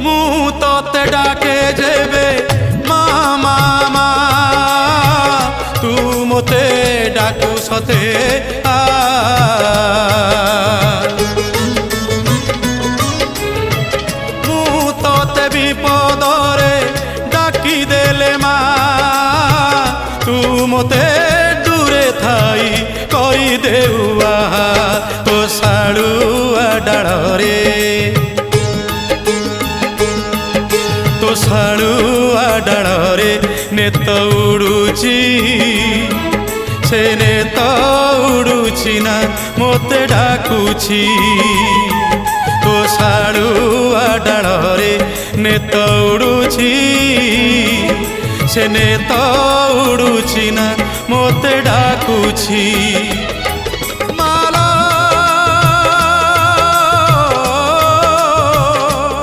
ମୁଁ ତତେ ଡାକେ ଯେବେ ମା ମା ମା ତୁ ମୋତେ ଡାକୁ ସତେ ଆ ମୁଁ ତତେ ବିପଦରେ ଡାକି ଦେଲେ ମା ତୁ ମୋତେ ଦୂରେ ଥାଇ କରିଦେଉ ଆହା ତୋ ଶାଳୁଆ ଡାଳରେ ତୋ ଶାଳୁଆ ଡାଳରେ ନେତ ଉଡୁଛି ସେ ନେତ ଉଡୁଛି ନା ମୋତେ ଡାକୁଛି ତୋ ଶାଳୁଆ ଡାଳରେ ନେତ ଉଡୁଛି ସେ ନେତ ଉଡୁଛି ନା ମୋତେ ଡାକୁଛି।